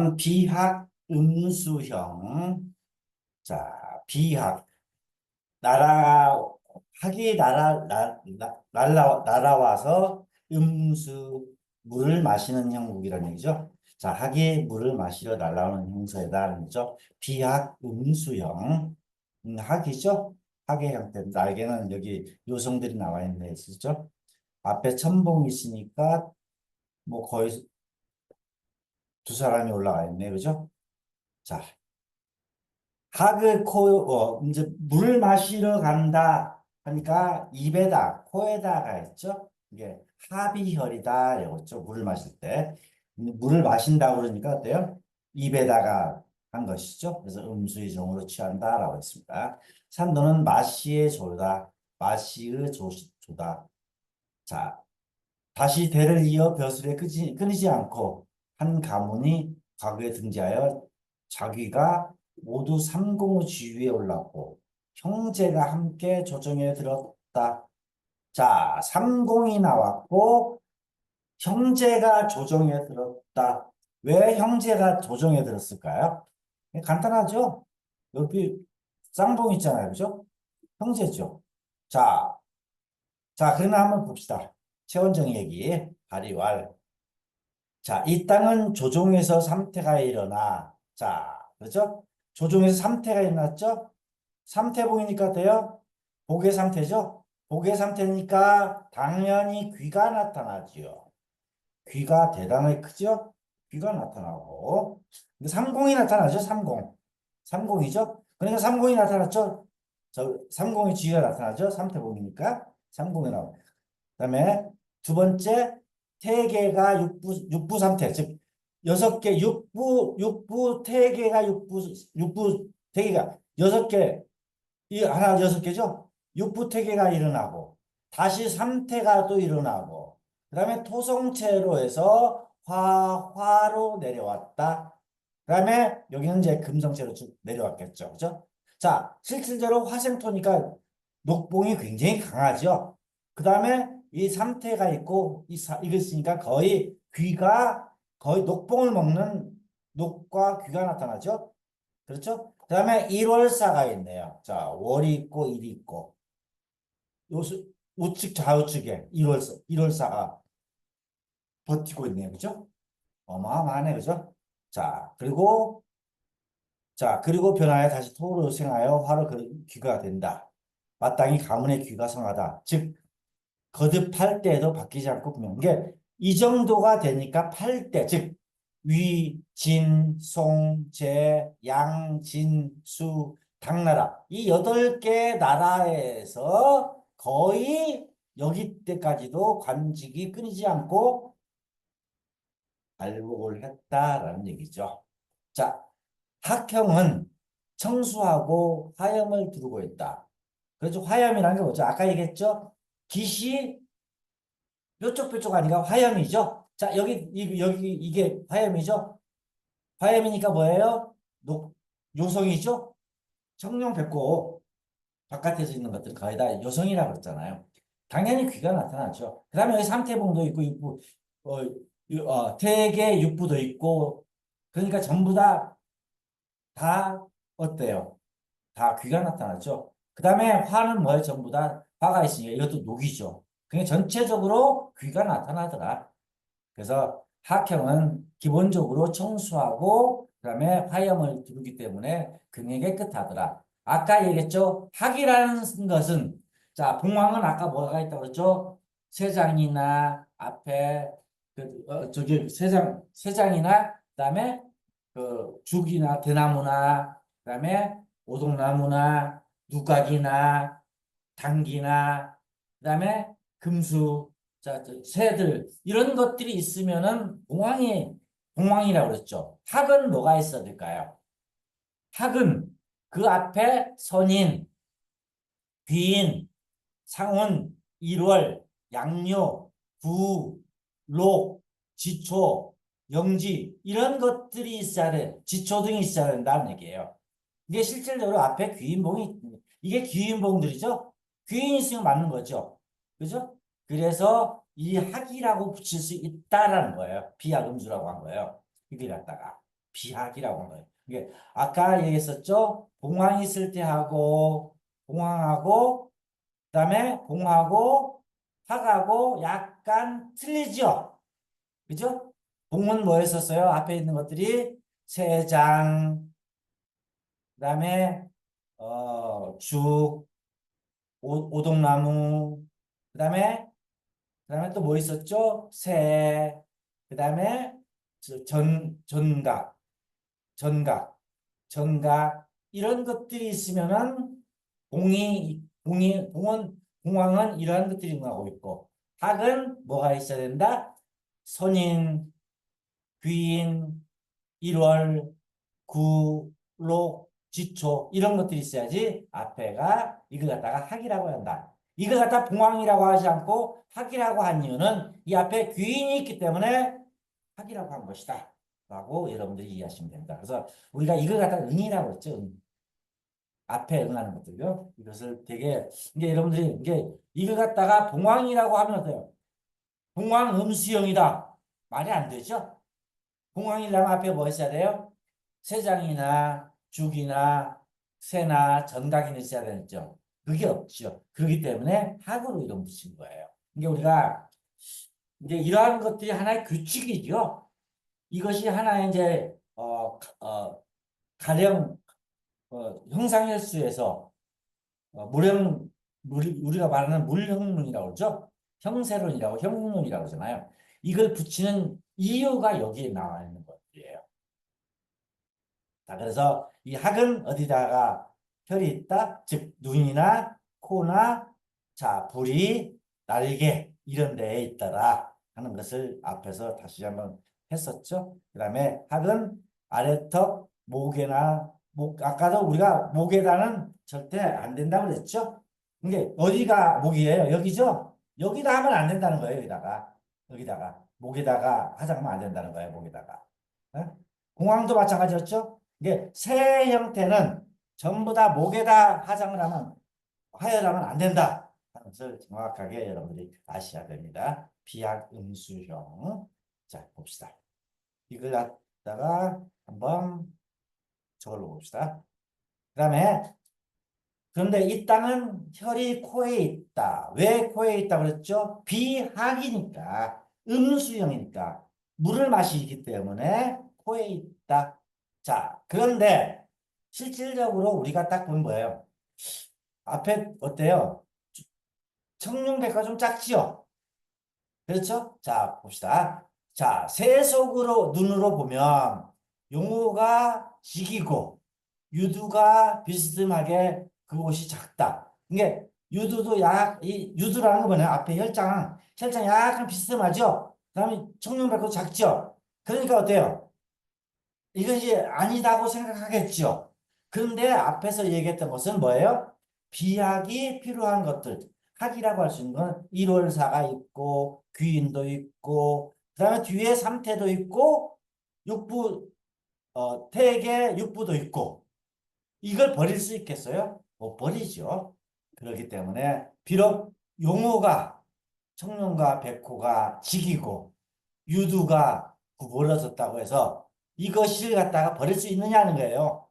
다음은 비학 음수형. 자, 비학. 나라, 학이 날아와서 물을 마시는 형국이라는 얘기죠. 자, 학이 물을 마시러 날아오는 형사이다. 그죠? 비학 음수형. 학이죠? 학의 형태. 날개는 여기 요성들이 나와 있네. 그죠? 앞에 첨봉이 있으니까 뭐 거의 두 사람이 올라가 있네. 그죠? 자, 이제 물 마시러 간다 하니까 입에다, 코에다가 했죠. 이게 합의혈이다. 이거죠. 물을 마실 때. 물을 마신다고 그러니까 어때요? 입에다가 한 것이죠. 그래서 음수의 정으로 취한다라고 했습니다. 산도는 마시의 조다. 마시의 조다. 자, 다시 대를 이어 벼슬에 끊이지 않고 한 가문이 과거에 등재하여 자기가 모두 삼공의 지위에 올랐고 형제가 함께 조정에 들었다. 자, 삼공이 나왔고 형제가 조정에 들었다. 왜 형제가 조정에 들었을까요? 간단하죠? 여기 쌍봉 있잖아요. 그죠? 형제죠. 자, 그러면 한번 봅시다. 최원정 얘기, 바리왈. 자, 이 땅은 조종에서 삼태가 일어나. 자, 그렇죠? 조종에서 삼태가 일어났죠? 삼태봉이니까 돼요? 복의 삼태죠? 복의 삼태니까 당연히 귀가 나타나지요. 귀가 대단하게 크죠? 귀가 나타나고. 근데 삼공이 나타나죠? 삼공. 삼공이죠? 그러니까 삼공이 나타났죠? 삼공의 쥐가 나타나죠? 삼태봉이니까 삼공이 나오고. 그다음에 두 번째 태계가 육부 삼태 즉 여섯 개 육부 태계가 육부 태계가 여섯 개 이 하나 여섯 개죠. 육부 태계가 일어나고 다시 삼태가 또 일어나고 그다음에 토성체로 해서 화로 내려왔다. 그다음에 여기는 이제 금성체로 쭉 내려왔겠죠. 그죠? 자, 실질적으로 화생토니까 녹봉이 굉장히 강하죠. 그다음에 이 삼태가 있고 이거 있으니까 거의 귀가 거의 녹봉을 먹는 녹과 귀가 나타나죠. 그렇죠? 그다음에 일월사가 있네요. 자, 월이 있고 일이 있고 요수 우측 좌우측에 일월사가 버티고 있네요. 그죠? 어마어마하네. 그죠? 자, 그리고 변화에 다시 토로 생하여 화로 귀가 된다. 마땅히 가문의 귀가 성하다. 즉 거듭할 때에도 바뀌지 않고 분명. 이게 이 정도가 되니까 팔 때, 즉 위, 진, 송, 제, 양, 진, 수, 당나라 이 8개 나라에서 거의 여기 때까지도 관직이 끊이지 않고 발복을 했다라는 얘기죠. 자, 학형은 청수하고 화염을 두르고 있다. 그래서 화염이라는 게 뭐죠? 아까 얘기했죠? 기시 뾰족뾰족 아니라 화염이죠. 자, 여기 이게 화염이죠. 화염이니까 뭐예요? 요성이죠. 청룡백고 바깥에서 있는 것들 거의 다 요성이라고 그랬잖아요. 당연히 귀가 나타나죠. 그 다음에 여기 삼태봉도 있고 육부, 태계 육부도 있고 그러니까 전부 다 어때요? 다 귀가 나타나죠. 그 다음에 화는 뭐예요? 전부 다 화가 있으니까 이것도 녹이죠. 그게 전체적으로 귀가 나타나더라. 그래서 학형은 기본적으로 청수하고 그다음에 화염을 두르기 때문에 굉장히 깨끗하더라. 아까 얘기했죠. 학이라는 것은 자 봉황은 아까 뭐가 있다고 그랬죠? 세장이나 앞에 저기 세장이나 그다음에 그 죽이나 대나무나 그다음에 오동나무나 누각이나 당기나 그다음에 금수 자, 새들 이런 것들이 있으면은 봉황이라고 그랬죠. 학은 뭐가 있어야 될까요? 학은 그 앞에 선인, 귀인, 상운, 일월, 양료, 부, 록, 지초, 영지 이런 것들이 있어야 돼. 지초 등이 있어야 된다는 얘기예요. 이게 실질적으로 앞에 귀인봉이 이게 귀인봉들이죠. 귀인이 있으면 맞는 거죠. 그죠? 그래서 이 학이라고 붙일 수 있다라는 거예요. 비학음주라고 한 거예요. 이걸 갖다가. 비학이라고 하는 거예요. 이게 아까 얘기했었죠? 봉황 있을 때 하고 봉황하고 그다음에 봉하고 학하고 약간 틀리죠? 그죠? 봉은 뭐 했었어요? 앞에 있는 것들이 세장, 그다음에 죽, 오동나무, 그다음에 또 뭐 있었죠? 새, 그다음에 전각, 전각, 전각 이런 것들이 있으면은 봉은 이러한 것들이 응하고 있고 학은 뭐가 있어야 된다? 선인, 귀인, 일월, 구, 록, 지초 이런 것들이 있어야지 앞에가 이걸 갖다가 학이라고 한다. 이걸 갖다 봉황이라고 하지 않고 학이라고 한 이유는 이 앞에 귀인이 있기 때문에 학이라고 한 것이다. 라고 여러분들이 이해하시면 됩니다. 그래서 우리가 이걸 갖다가 응이라고 했죠. 응. 앞에 응하는 것들요. 이것을 되게 이게 여러분들이 이게 이걸 갖다가 봉황이라고 하면 어때요? 봉황 음수형이다. 말이 안 되죠? 봉황이라면 앞에 뭐 있어야 돼요? 세장이나 죽이나 새나 전각이나 있어야 되죠. 그게 없죠. 그렇기 때문에 학으로 이름 붙인 거예요. 이게 우리가 이제 이러한 것들이 하나의 규칙이죠. 이것이 하나의 이제 가령 형상일수에서 물형 우리가 말하는 물형론이라고 그러죠. 형세론이라고 형론이라고 그러잖아요. 이걸 붙이는 이유가 여기에 나와 있는 것이에요. 자, 그래서 이 학은 어디다가 혈이 있다? 즉 눈이나 코나 자 불이 날개 이런 데에 있더라 하는 것을 앞에서 다시 한번 했었죠. 그다음에 학은 아래턱 목에나 목 아까도 우리가 목에다는 절대 안 된다고 그랬죠. 이게 어디가 목이에요? 여기죠. 여기다 하면 안 된다는 거예요. 여기다가 목에다가 하자면 안 된다는 거예요. 목에다가. 어? 공항도 마찬가지였죠. 이게 새 형태는 전부 다 목에다 하장을 하면 하여라면 안 된다 하는 것을 정확하게 여러분들이 아셔야 됩니다. 비약 음수형. 자, 봅시다. 이걸 갖다가 한번 저걸로 봅시다. 그다음에 그런데 이 땅은 혈이 코에 있다. 왜 코에 있다 그랬죠? 비학이니까 음수형이니까 물을 마시기 때문에 코에 있다. 자, 그런데 실질적으로 우리가 딱 보면 뭐예요? 앞에 어때요? 청룡백과 좀 작지요? 그렇죠? 자, 봅시다. 자, 세속으로 눈으로 보면 용호가 직이고 유두가 비스듬하게 그곳이 작다. 이게 유두도 이 유두라는 거 뭐냐? 앞에 혈장 약간 비스듬하죠? 그다음에 청룡백도 작죠? 그러니까 어때요? 이건 이제 아니다고 생각하겠죠. 그런데 앞에서 얘기했던 것은 뭐예요? 비학이 필요한 것들. 학이라고 할 수 있는 건 일월사가 있고 귀인도 있고 그다음에 뒤에 삼태도 있고 육부 태계 육부도 있고 이걸 버릴 수 있겠어요? 못 버리죠. 그렇기 때문에 비록 용호가 청룡과 백호가 직이고 유두가 구부러졌다고 해서 이것을 갖다가 버릴 수 있느냐는 거예요.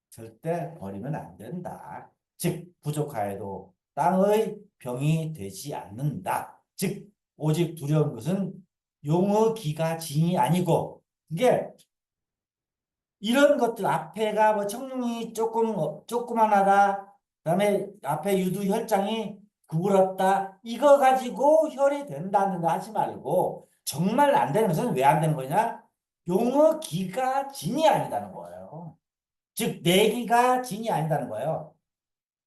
절대 버리면 안 된다. 즉 부족하여도 땅의 병이 되지 않는다. 즉 오직 두려운 것은 용의 기가 진이 아니고 이게 이런 것들 앞에가 뭐 청룡이 조그만하다. 그다음에 앞에 유두 혈장이 구부렀다. 이거 가지고 혈이 된다는 거 하지 말고 정말 안 되는 것은 왜 안 되는 거냐? 용의 기가 진이 아니다는 거예요. 즉 내기가 진이 아니다는 거예요.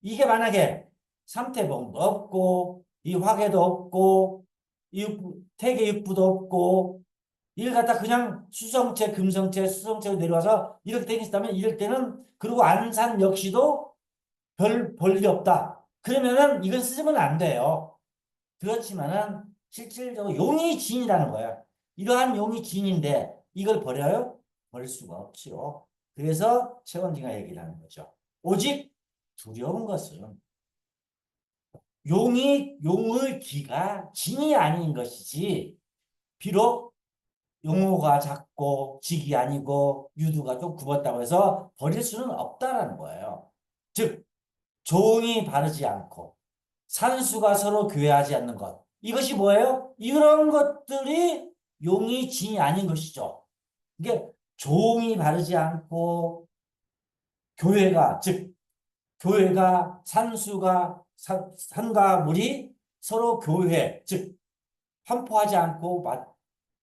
이게 만약에 삼태봉도 없고 이 화계도 없고 이 태계육부도 없고 이걸 갖다 그냥 수성체, 금성체, 수성체로 내려와서 이렇게 되 있다면 이럴 때는 그리고 안산 역시도 별 볼일이 없다. 그러면은 이건 쓰면 안 돼요. 그렇지만은 실질적으로 용이 진이라는 거야. 이러한 용이 진인데 이걸 버려요? 버릴 수가 없지요. 그래서 최원진가 얘기를 하는 거죠. 오직 두려운 것은 용의 기가 진이 아닌 것이지 비록 용호가 작고 굽고 직이 아니고 유두가 좀 굽었다고 해서 버릴 수는 없다라는 거예요. 즉 종이 바르지 않고 산수가 서로 교회하지 않는 것. 이것이 뭐예요? 이런 것들이 용이 진이 아닌 것이죠. 이게 종이 바르지 않고 교회가 즉 교회가 산수가 산과 물이 서로 교회 즉 환포하지 않고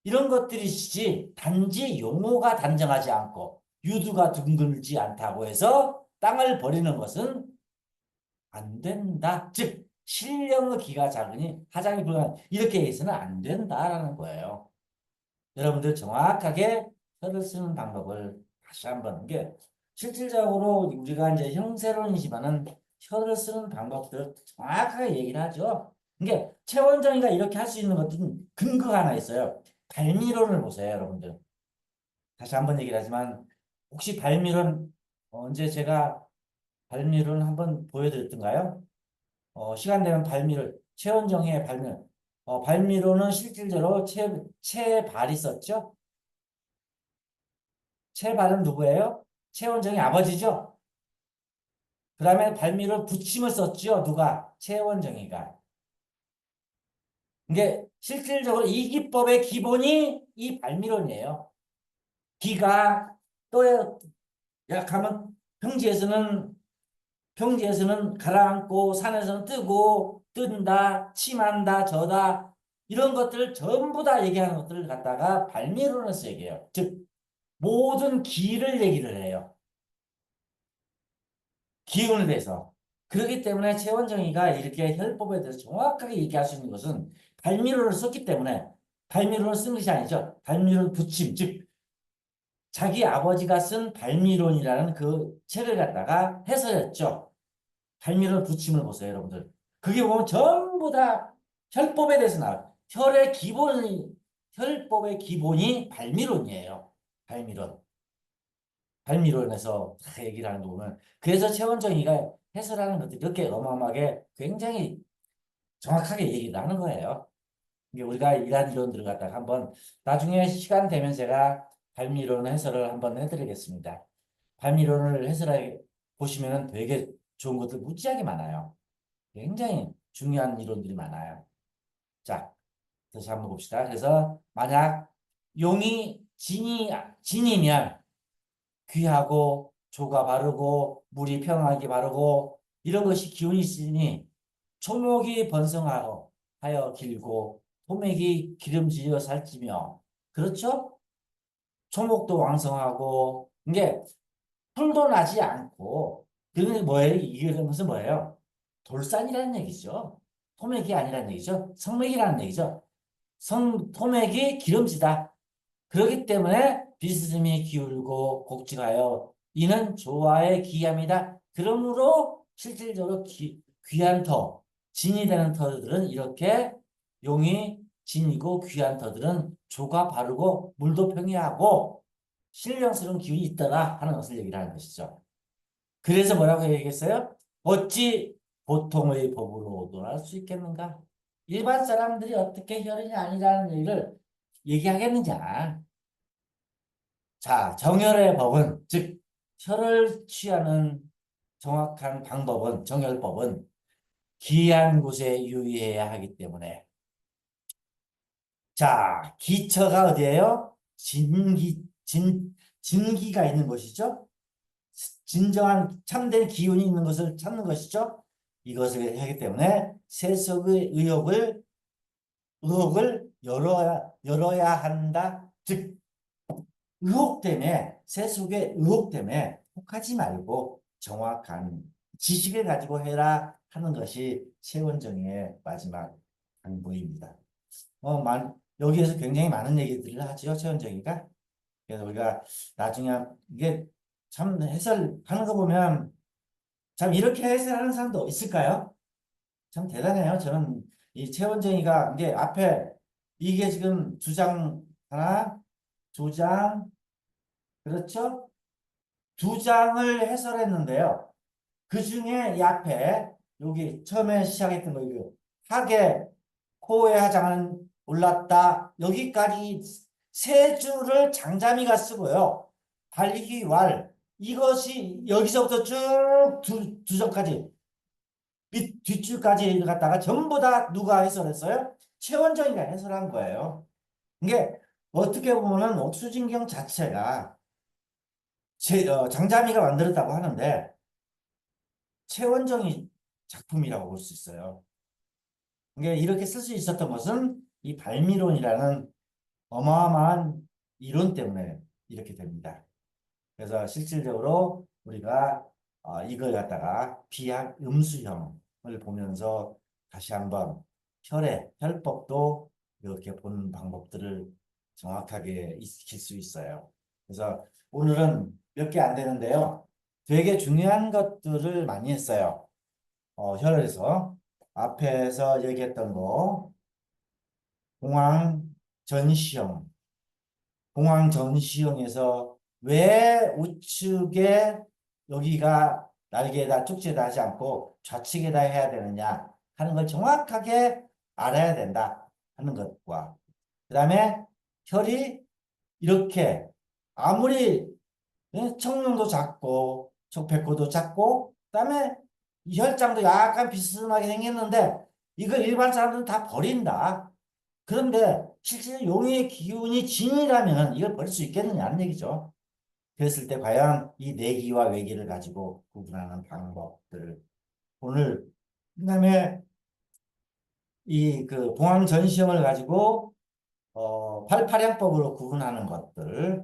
이런 것들이지 단지 용어가 단정하지 않고 유두가 둥글지 않다고 해서 땅을 버리는 것은 안 된다. 즉 신령의 기가 작으니 하장이 불가능 이렇게 해서는 안 된다라는 거예요. 여러분들 정확하게 혀를 쓰는 방법을 다시 한번 이게 실질적으로 우리가 이제 형세론이지만은 혀를 쓰는 방법들 정확하게 얘기를 하죠. 이게 최원정이가 이렇게 할 수 있는 것은 근거가 하나 있어요. 발미론을 보세요, 여러분들. 다시 한번 얘기를 하지만 혹시 발미론 언제 제가 발미론 한번 보여드렸던가요? 시간 되면 발미를 최원정의 발미론은 실질적으로 채발이 썼죠. 채발은 누구예요? 최원정의 아버지죠. 그 다음에 발미를 붙임을 썼죠. 누가? 최원정이가. 이게 실질적으로 이 기법의 기본이 이 발미론이에요. 기가 또 약하면 평지에서는 가라앉고 산에서는 뜨고 뜬다, 침한다, 져다 이런 것들을 전부 다 얘기하는 것들을 갖다가 발미론에서 얘기해요. 즉 모든 기를 얘기를 해요. 기운에 대해서. 그렇기 때문에 최원정이가 이렇게 혈법에 대해서 정확하게 얘기할 수 있는 것은 발미론을 썼기 때문에 발미론을 쓴 것이 아니죠. 발미론 붙임, 즉 자기 아버지가 쓴 발미론이라는 그 책을 갖다가 해설했죠. 발미론 붙임을 보세요, 여러분들. 그게 보면 전부 다 혈법에 대해서 나와요. 혈법의 기본이 발미론이에요. 발미론. 발미론에서 다 얘기를 하는 거 보면 그래서 최원정이가 해설하는 것들이 이렇게 어마어마하게 굉장히 정확하게 얘기를 하는 거예요. 이게 우리가 이러한 이론들을 갖다가 한번 나중에 시간 되면 제가 발미론 해설을 한번 해드리겠습니다. 발미론을 해설해 보시면 되게 좋은 것들 무지하게 많아요. 굉장히 중요한 이론들이 많아요. 자, 다시 한번 봅시다. 그래서 만약 용이 진이면 귀하고 조가 바르고 물이 평하게 바르고 이런 것이 기운이 있으니 초목이 번성하여 길고 토맥이 기름지어 살찌며 그렇죠? 초목도 왕성하고 이게 풀도 나지 않고 그런 뭐예요? 이게 무슨 뭐예요? 돌산이라는 얘기죠. 토맥이 아니라는 얘기죠. 성맥이라는 얘기죠. 토맥이 기름지다. 그렇기 때문에 비스듬히 기울고 곡직하여 이는 조화의 기함이다. 그러므로 실질적으로 귀한 터, 진이 되는 터들은 이렇게 용이 진이고 귀한 터들은 조가 바르고 물도 평이하고 신령스러운 기운이 있더라 하는 것을 얘기를 하는 것이죠. 그래서 뭐라고 얘기했어요? 어찌 보통의 법으로 논할 수 있겠는가? 일반 사람들이 어떻게 혈연이 아니라는 얘기를 얘기하겠느냐? 자, 정열의 법은, 즉, 혈을 취하는 정확한 방법은, 정열법은 기한 곳에 유의해야 하기 때문에. 자, 기처가 어디예요? 진기가 있는 곳이죠? 진정한 참된 기운이 있는 것을 찾는 것이죠? 이것을 하기 때문에 세속의 의혹을 열어야 한다. 즉, 의혹 때문에 세속의 의혹 때문에 혹하지 말고 정확한 지식을 가지고 해라 하는 것이 최원정의 마지막 당부입니다. 여기에서 굉장히 많은 얘기들을 하죠, 최원정이가. 그래서 우리가 나중에 이게 참 해설하는 거 보면 참 이렇게 해설하는 사람도 있을까요? 참 대단해요. 저는 이 최원정이가 이게 앞에 이게 지금 주장 하나, 두 장, 그렇죠? 두 장을 해설했는데요. 그 중에 이 앞에 여기 처음에 시작했던 거 이거 하계 코의 하장은 올랐다. 여기까지 세 줄을 장자미가 쓰고요. 발기 왈 이것이 여기서부터 쭉 두 점까지 밑 뒷줄까지 갔다가 전부 다 누가 해설했어요? 최원정이가 해설한 거예요. 이게 어떻게 보면은 옥수진경 자체가 장자미가 만들었다고 하는데 최원정이 작품이라고 볼 수 있어요. 이게 이렇게 쓸 수 있었던 것은 이 발미론이라는 어마어마한 이론 때문에 이렇게 됩니다. 그래서 실질적으로 우리가 이걸 갖다가 비약 음수형을 보면서 다시 한번 혈법도 이렇게 보는 방법들을 정확하게 익힐 수 있어요. 그래서 오늘은 몇 개 안 되는데요. 되게 중요한 것들을 많이 했어요. 혈에서 앞에서 얘기했던 거 공황 전시형 공황 전시형에서 왜 우측에 여기가 날개에다 쪽지에다 하지 않고 좌측에다 해야 되느냐 하는 걸 정확하게 알아야 된다 하는 것과 그 다음에 혈이 이렇게 아무리 청룡도 작고 백호도 작고 그다음에 혈장도 약간 비스듬하게 생겼는데 이걸 일반 사람들은 다 버린다. 그런데 실제 용의 기운이 진이라면 이걸 버릴 수 있겠느냐는 얘기죠. 그랬을 때 과연 이 내기와 외기를 가지고 구분하는 방법들 오늘 그다음에 이 그 봉황 전시형을 가지고 88형법으로 구분하는 것들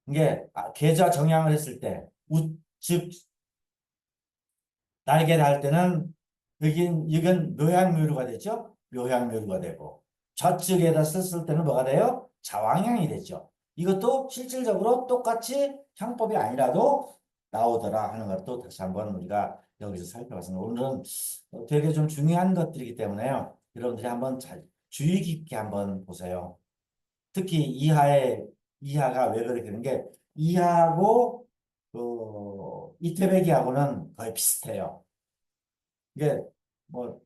이게 계좌 정향을 했을 때 우측 날개 달 때는 이건 묘향묘류가 되죠. 묘향묘류가 되고 좌측에다 썼을 때는 뭐가 돼요? 자왕향이 되죠. 이것도 실질적으로 똑같이 형법이 아니라도 나오더라 하는 것도 다시 한번 우리가 여기서 살펴봤습니다. 오늘은 되게 좀 중요한 것들이기 때문에요. 여러분들이 한번 잘 주의 깊게 한번 보세요. 특히 이하가 왜 그렇게 되는 게 이하고 이태백이하고는 거의 비슷해요. 이게 뭐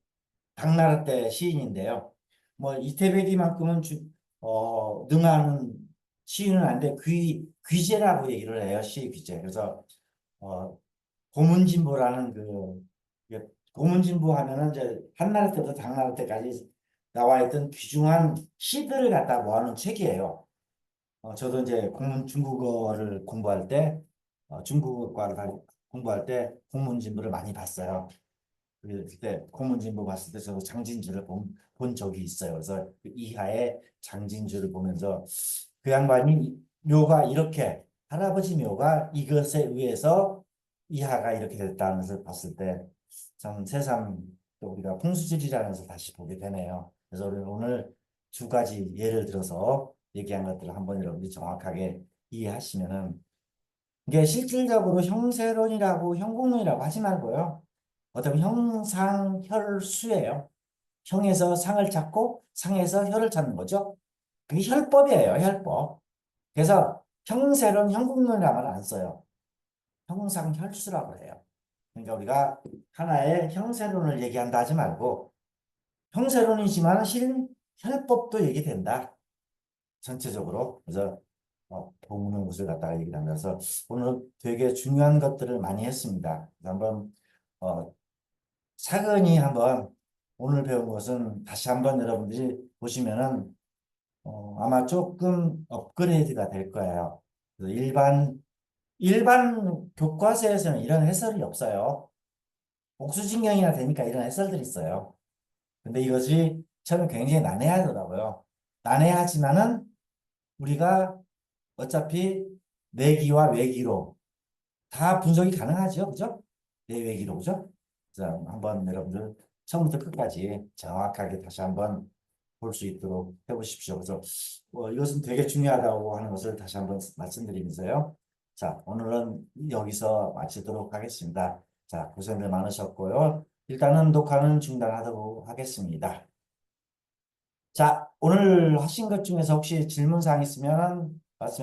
당나라 때 시인인데요. 뭐 이태백이만큼은 능하는 시인은 아닌데 귀재라고 얘기를 해요. 시 귀재. 그래서 어, 고문진보라는 고문진보 하면은 이제 한나라 때부터 당나라 때까지 나와 있던 귀중한 시들을 갖다 모아놓은 책이에요. 저도 이제 중국어를 공부할 때 중국어과를 공부할 때 공문진보를 많이 봤어요. 그때 고문진보 봤을 때 저도 장진주를 본 적이 있어요. 그래서 그 이하의 장진주를 보면서 그 양반이 묘가 이렇게 할아버지 묘가 이것에 의해서 이하가 이렇게 됐다는 것을 봤을 때 참 새삼 또 우리가 풍수지리라는 것을 다시 보게 되네요. 그래서 우리는 오늘 두 가지 예를 들어서 얘기한 것들을 한번 여러분들이 정확하게 이해하시면은 이게 실질적으로 형세론이라고 형국론이라고 하지 말고요. 어떤 형상혈수예요. 형에서 상을 찾고 상에서 혈을 찾는 거죠. 그게 혈법이에요. 혈법. 그래서 형세론, 형국론이라는 말을 안 써요. 형상혈수라고 해요. 그러니까 우리가 하나의 형세론을 얘기한다 하지 말고 형세론이지만 실은 혈법도 얘기된다. 전체적으로. 그래서 보는 것을 갖다가 얘기를 하면서 오늘 되게 중요한 것들을 많이 했습니다. 한번 어, 차근히 한번 오늘 배운 것은 다시 한번 여러분들이 보시면은 아마 조금 업그레이드가 될 거예요. 그래서 일반 교과서에서는 이런 해설이 없어요. 옥수진경이나 되니까 이런 해설들이 있어요. 근데 이것이 처음에 굉장히 난해하더라고요. 난해하지만은 우리가 어차피 내기와 외기로 다 분석이 가능하죠. 그죠? 내외기로 그죠? 그래서 한번 여러분들 처음부터 끝까지 정확하게 다시 한번 볼 수 있도록 해보십시오. 그래서 이것은 되게 중요하다고 하는 것을 다시 한번 말씀드리면서요. 자, 오늘은 여기서 마치도록 하겠습니다. 자, 고생들 많으셨고요. 일단은 녹화는 중단하도록 하겠습니다. 자, 오늘 하신 것 중에서 혹시 질문사항 있으면 말씀